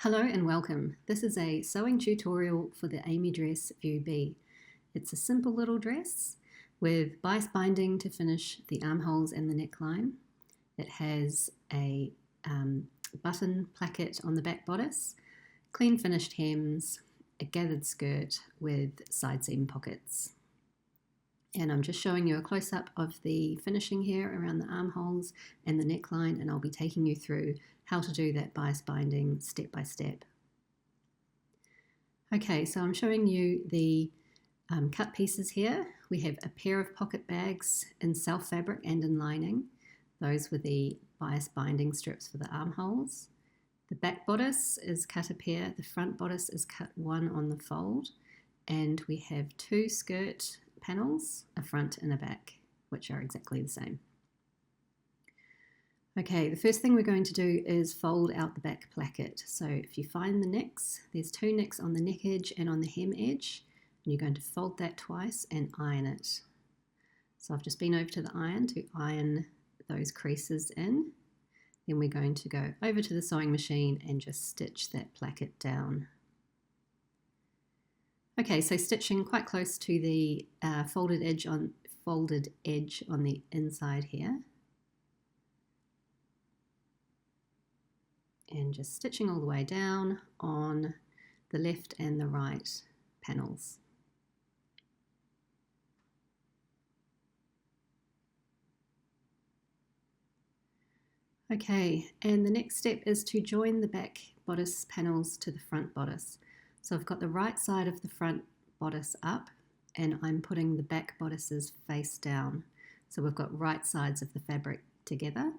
Hello and welcome. This is a sewing tutorial for the Amy dress View B. It's a simple little dress with bias binding to finish the armholes and the neckline. It has a button placket on the back bodice, clean finished hems, a gathered skirt with side seam pockets. And I'm just showing you a close-up of the finishing here around the armholes and the neckline, and I'll be taking you through how to do that bias binding step by step. Okay, so I'm showing you the cut pieces here. We have a pair of pocket bags in self fabric and in lining. Those were the bias binding strips for the armholes. The back bodice is cut a pair, the front bodice is cut one on the fold, and we have two skirt panels, a front and a back, which are exactly the same. Okay, the first thing we're going to do is fold out the back placket. So if you find the nicks, there's two nicks on the neck edge and on the hem edge, and you're going to fold that twice and iron it. So I've just been over to the iron to iron those creases in. Then we're going to go over to the sewing machine and just stitch that placket down. Okay, so stitching quite close to the folded edge on the inside here. And just stitching all the way down on the left and the right panels. Okay, and the next step is to join the back bodice panels to the front bodice. So I've got the right side of the front bodice up, and I'm putting the back bodices face down. So we've got right sides of the fabric together,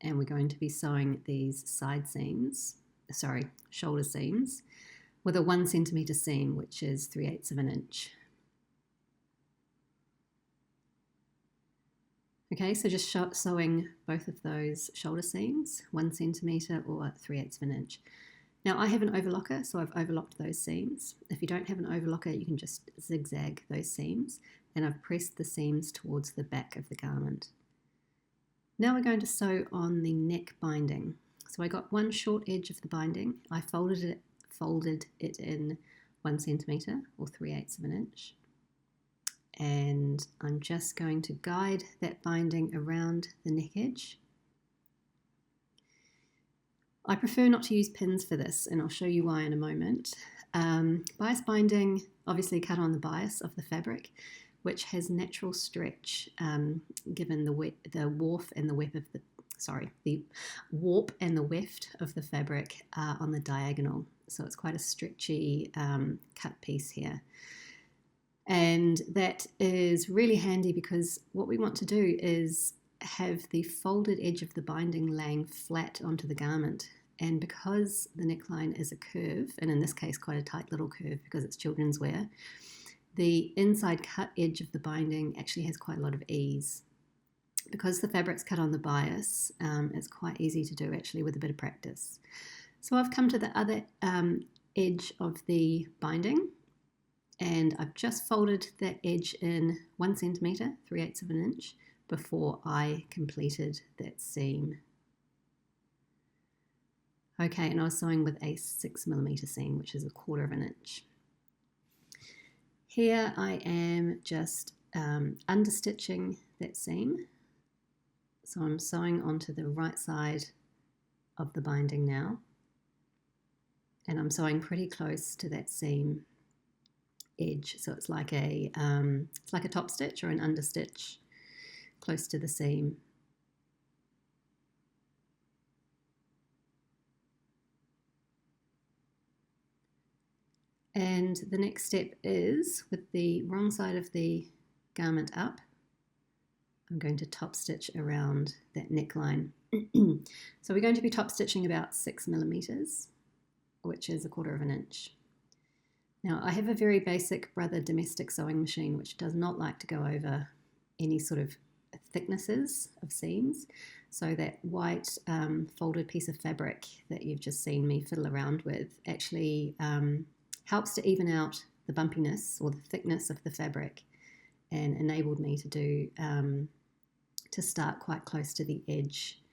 and we're going to be sewing these shoulder seams with a 1 centimetre seam, which is 3/8 of an inch. Okay, so just sewing both of those shoulder seams, 1 centimetre or 3/8 of an inch. Now I have an overlocker, so I've overlocked those seams. If you don't have an overlocker, you can just zigzag those seams, and I've pressed the seams towards the back of the garment. Now we're going to sew on the neck binding. So I got one short edge of the binding. I folded it in 1 centimetre or 3/8 of an inch. And I'm just going to guide that binding around the neck edge. I prefer not to use pins for this, and I'll show you why in a moment. Bias binding obviously cut on the bias of the fabric, which has natural stretch given the warp and the weft of the fabric on the diagonal. So it's quite a stretchy cut piece here. And that is really handy because what we want to do is have the folded edge of the binding laying flat onto the garment. And because the neckline is a curve, and in this case quite a tight little curve because it's children's wear, the inside cut edge of the binding actually has quite a lot of ease. Because the fabric's cut on the bias, it's quite easy to do actually with a bit of practice. So I've come to the other edge of the binding, and I've just folded that edge in 1 centimetre, 3/8 of an inch, before I completed that seam. Okay, and I was sewing with a 6mm seam, which is 1/4 of an inch. Here I am just understitching that seam. So I'm sewing onto the right side of the binding now, and I'm sewing pretty close to that seam edge. So it's like a top stitch or an understitch close to the seam. And the next step is, with the wrong side of the garment up, I'm going to top stitch around that neckline. So we're going to be top stitching about 6mm, which is 1/4 of an inch. Now I have a very basic Brother domestic sewing machine which does not like to go over any sort of thicknesses of seams. So that white folded piece of fabric that you've just seen me fiddle around with actually helps to even out the bumpiness or the thickness of the fabric, and enabled me to do to start quite close to the edge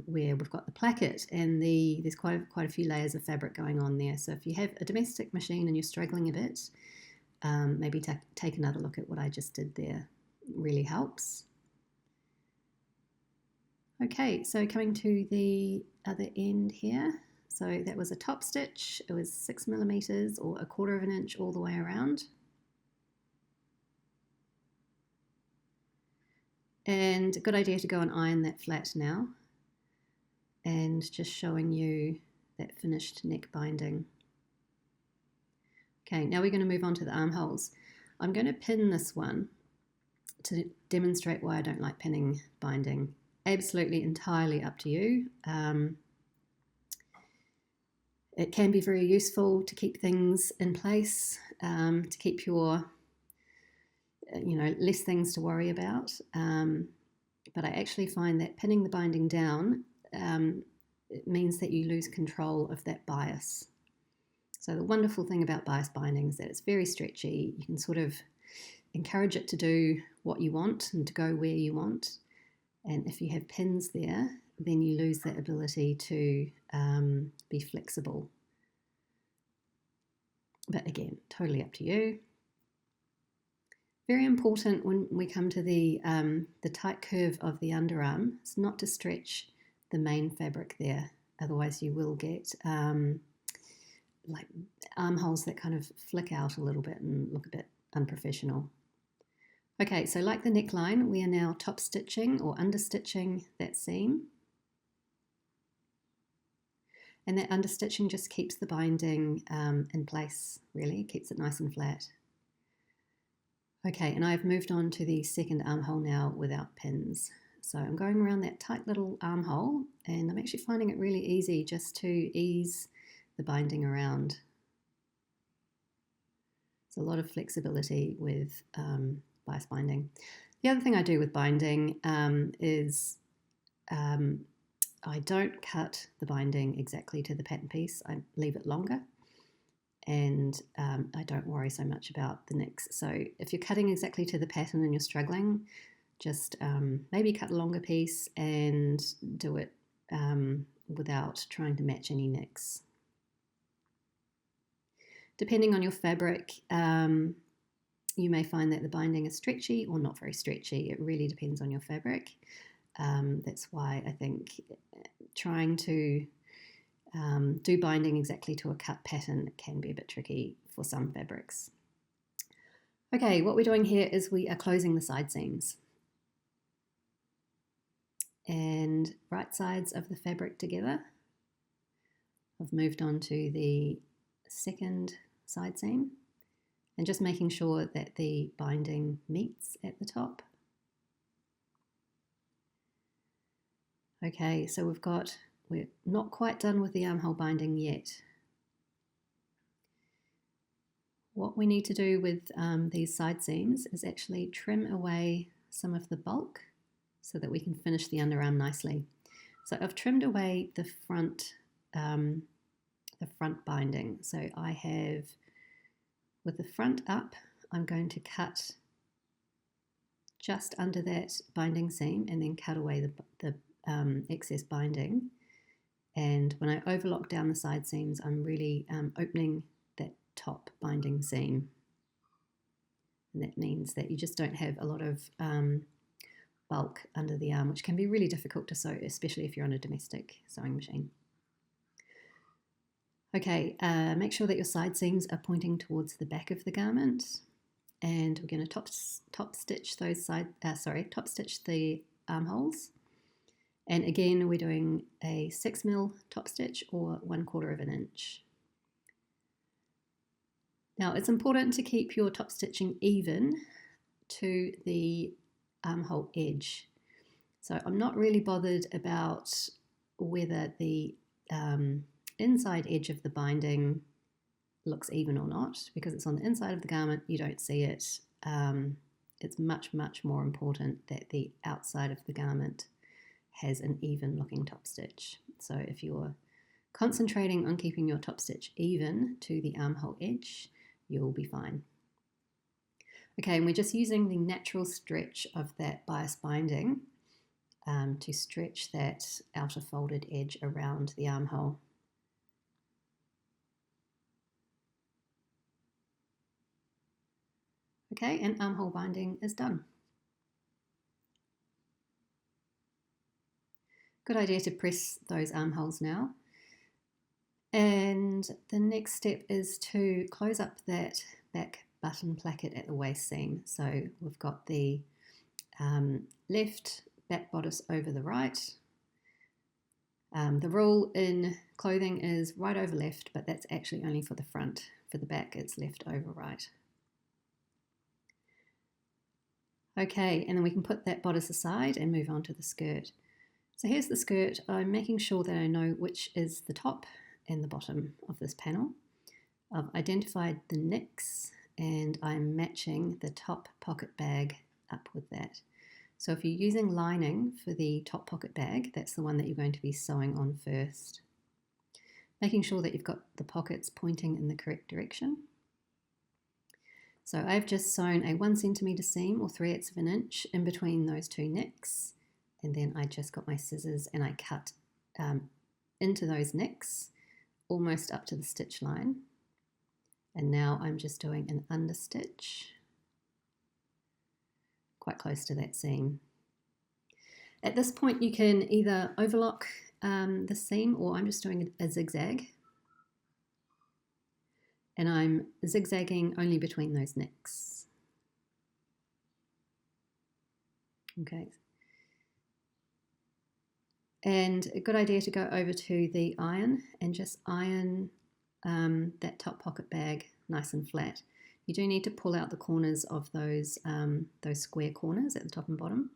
where we've got the placket and there's quite a few layers of fabric going on there. So if you have a domestic machine and you're struggling a bit, maybe take another look at what I just did there. It really helps. Okay, so coming to the other end here. So that was a top stitch. It was 6 millimeters or 1/4 of an inch all the way around. And a good idea to go and iron that flat now. And just showing you that finished neck binding. Okay, now we're going to move on to the armholes. I'm going to pin this one to demonstrate why I don't like pinning binding. Absolutely entirely up to you. It can be very useful to keep things in place, to keep your, less things to worry about. But I actually find that pinning the binding down, it means that you lose control of that bias. So the wonderful thing about bias binding is that it's very stretchy. You can sort of encourage it to do what you want and to go where you want. And if you have pins there, then you lose that ability to be flexible. But again, totally up to you. Very important when we come to the tight curve of the underarm, is not to stretch the main fabric there. Otherwise you will get like armholes that kind of flick out a little bit and look a bit unprofessional. Okay, so like the neckline, we are now top stitching or under stitching that seam. And that under stitching just keeps the binding in place, really, keeps it nice and flat. Okay, and I've moved on to the second armhole now without pins. So I'm going around that tight little armhole, and I'm actually finding it really easy just to ease the binding around. There's a lot of flexibility with bias binding. The other thing I do with binding is I don't cut the binding exactly to the pattern piece. I leave it longer, and I don't worry so much about the nicks. So if you're cutting exactly to the pattern and you're struggling, just maybe cut a longer piece and do it without trying to match any nicks. Depending on your fabric, you may find that the binding is stretchy or not very stretchy. It really depends on your fabric. That's why I think trying to do binding exactly to a cut pattern can be a bit tricky for some fabrics. Okay, what we're doing here is we are closing the side seams and right sides of the fabric together. I've moved on to the second side seam and just making sure that the binding meets at the top. Okay, so we're not quite done with the armhole binding yet. What we need to do with these side seams is actually trim away some of the bulk so that we can finish the underarm nicely. So I've trimmed away the front binding. So I have, with the front up, I'm going to cut just under that binding seam and then cut away the excess binding. And when I overlock down the side seams, I'm really opening that top binding seam. And that means that you just don't have a lot of bulk under the arm, which can be really difficult to sew, especially if you're on a domestic sewing machine. Okay, make sure that your side seams are pointing towards the back of the garment, and we're going to top stitch those top stitch the armholes. And again, we're doing a 6 mil top stitch or 1/4 of an inch. Now it's important to keep your top stitching even to the armhole edge. So I'm not really bothered about whether the inside edge of the binding looks even or not, because it's on the inside of the garment, you don't see it. It's much, much more important that the outside of the garment has an even looking top stitch. So if you're concentrating on keeping your top stitch even to the armhole edge, you'll be fine. Okay, and we're just using the natural stretch of that bias binding to stretch that outer folded edge around the armhole. Okay, and armhole binding is done. Good idea to press those armholes now. And the next step is to close up that back button placket at the waist seam. So we've got the left back bodice over the right. The rule in clothing is right over left, but that's actually only for the front. For the back, it's left over right. Okay, and then we can put that bodice aside and move on to the skirt. So here's the skirt. I'm making sure that I know which is the top and the bottom of this panel. I've identified the nicks and I'm matching the top pocket bag up with that. So if you're using lining for the top pocket bag, that's the one that you're going to be sewing on first. Making sure that you've got the pockets pointing in the correct direction. So I've just sewn a 1 centimetre seam or 3/8 of an inch in between those two nicks, and then I just got my scissors and I cut into those nicks almost up to the stitch line. And now I'm just doing an understitch quite close to that seam. At this point you can either overlock the seam, or I'm just doing a zigzag. And I'm zigzagging only between those nicks. Okay. And a good idea to go over to the iron and just iron that top pocket bag nice and flat. You do need to pull out the corners of those square corners at the top and bottom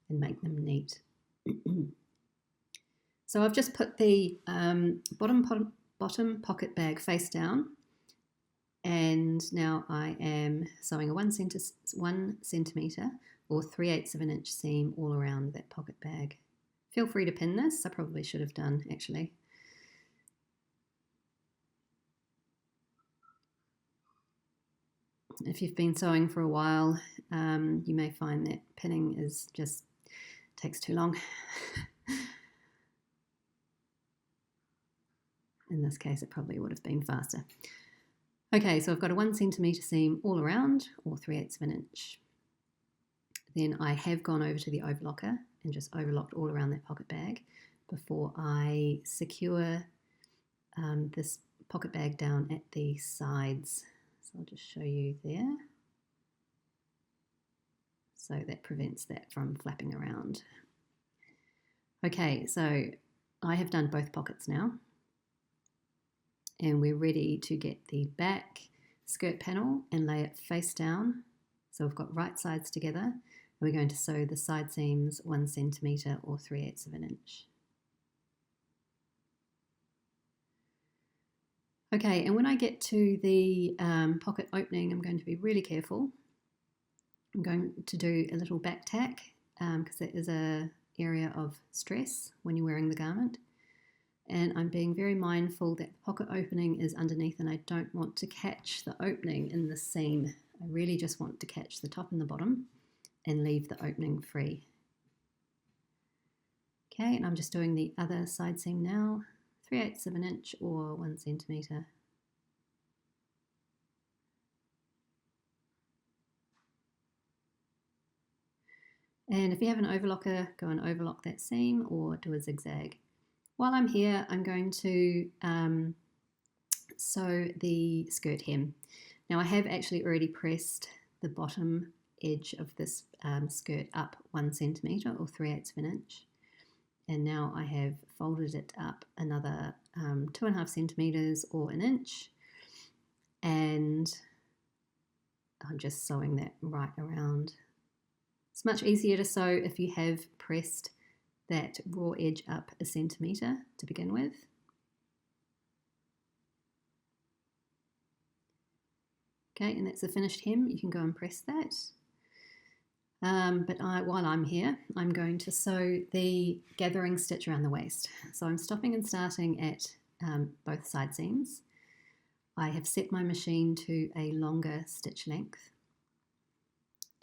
and make them neat. So I've just put the bottom pocket bag face down, and now I am sewing a 1 centimetre or 3/8 of an inch seam all around that pocket bag. Feel free to pin this. I probably should have done actually. If you've been sewing for a while, you may find that pinning is just takes too long. In this case, it probably would have been faster. Okay, so I've got a 1 centimetre seam all around, or 3/8 of an inch. Then I have gone over to the overlocker and just overlocked all around that pocket bag before I secure this pocket bag down at the sides. So I'll just show you there. So that prevents that from flapping around. Okay, so I have done both pockets now, and we're ready to get the back skirt panel and lay it face down. So we've got right sides together, and we're going to sew the side seams 1 centimetre or 3/8 of an inch. Okay, and when I get to the pocket opening, I'm going to be really careful. I'm going to do a little back tack because that is an area of stress when you're wearing the garment. And I'm being very mindful that the pocket opening is underneath, and I don't want to catch the opening in the seam. I really just want to catch the top and the bottom and leave the opening free. Okay, and I'm just doing the other side seam now, 3/8 of an inch or 1 centimetre. And if you have an overlocker, go and overlock that seam or do a zigzag. While I'm here, I'm going to sew the skirt hem. Now I have actually already pressed the bottom edge of this skirt up 1 centimetre or 3/8 of an inch. And now I have folded it up another 2.5 centimetres or an inch. And I'm just sewing that right around. It's much easier to sew if you have pressed that raw edge up 1 centimetre to begin with. Okay, and that's the finished hem. You can go and press that. While I'm here, I'm going to sew the gathering stitch around the waist. So I'm stopping and starting at both side seams. I have set my machine to a longer stitch length,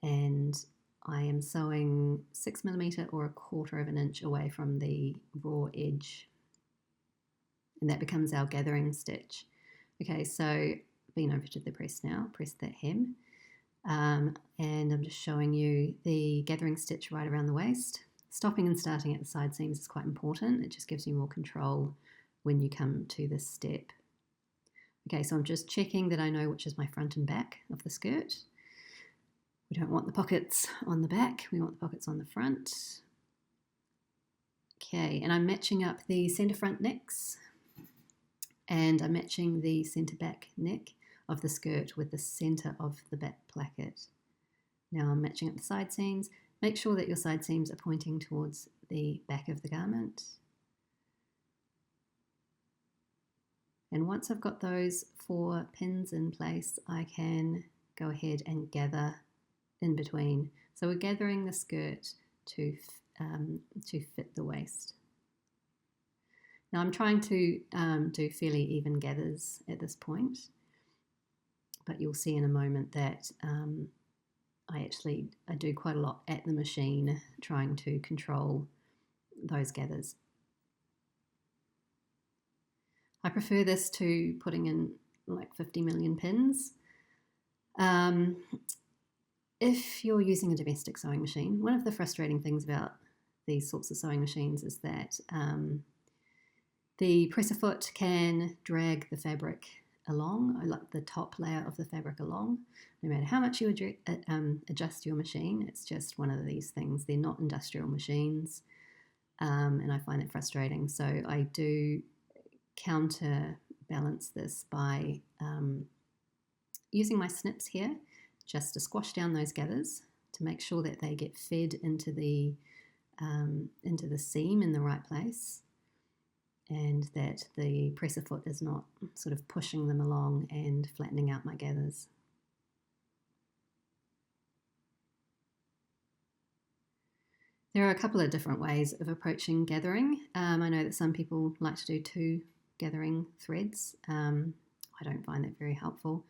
and I am sewing 6mm or 1/4 of an inch away from the raw edge, and that becomes our gathering stitch. Okay, so been over to the press now, press that hem, and I'm just showing you the gathering stitch right around the waist. Stopping and starting at the side seams is quite important. It just gives you more control when you come to this step. Okay, so I'm just checking that I know which is my front and back of the skirt. We don't want the pockets on the back, we want the pockets on the front. Okay, and I'm matching up the centre front necks, and I'm matching the centre back neck of the skirt with the centre of the back placket. Now I'm matching up the side seams. Make sure that your side seams are pointing towards the back of the garment. And once I've got those 4 pins in place, I can go ahead and gather in between. So we're gathering the skirt to fit the waist. Now I'm trying to do fairly even gathers at this point, but you'll see in a moment that I do quite a lot at the machine trying to control those gathers. I prefer this to putting in like 50 million pins. If you're using a domestic sewing machine, one of the frustrating things about these sorts of sewing machines is that the presser foot can drag the fabric along, like the top layer of the fabric along. No matter how much you adjust your machine, it's just one of these things. They're not industrial machines, and I find it frustrating. So I do counterbalance this by using my snips here just to squash down those gathers to make sure that they get fed into the seam in the right place, and that the presser foot is not sort of pushing them along and flattening out my gathers. There are a couple of different ways of approaching gathering. I know that some people like to do 2 gathering threads. I don't find that very helpful,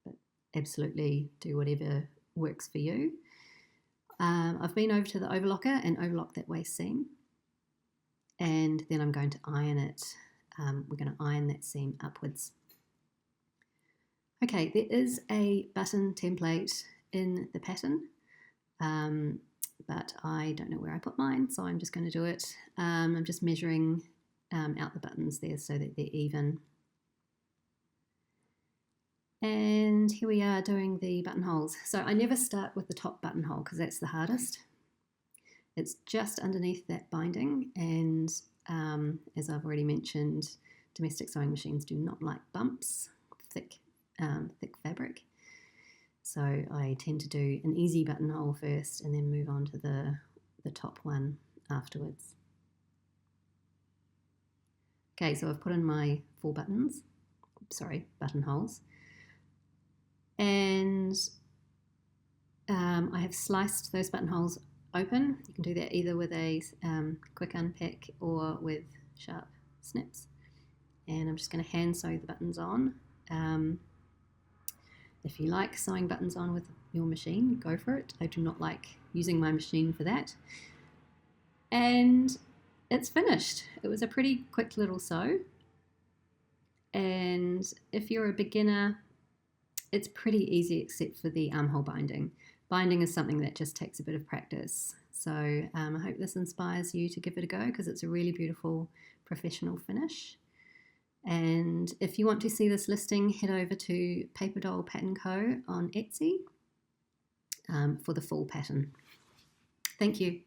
but absolutely do whatever works for you. I've been over to the overlocker and overlocked that waist seam, and then I'm going to iron it. We're going to iron that seam upwards. Okay, there is a button template in the pattern, but I don't know where I put mine, so I'm just going to do it. I'm just measuring out the buttons there so that they're even. And here we are doing the buttonholes. So I never start with the top buttonhole because that's the hardest. It's just underneath that binding, and as I've already mentioned, domestic sewing machines do not like bumps, thick fabric. So I tend to do an easy buttonhole first and then move on to the top one afterwards. Okay, so I've put in my 4 buttonholes, and I have sliced those buttonholes open. You can do that either with a quick unpack or with sharp snips. And I'm just going to hand sew the buttons on. If you like sewing buttons on with your machine, go for it. I do not like using my machine for that. And it's finished. It was a pretty quick little sew. And if you're a beginner, it's pretty easy except for the armhole binding. Binding is something that just takes a bit of practice. So I hope this inspires you to give it a go, because it's a really beautiful professional finish. And if you want to see this listing, head over to Paper Doll Pattern Co. on Etsy for the full pattern. Thank you.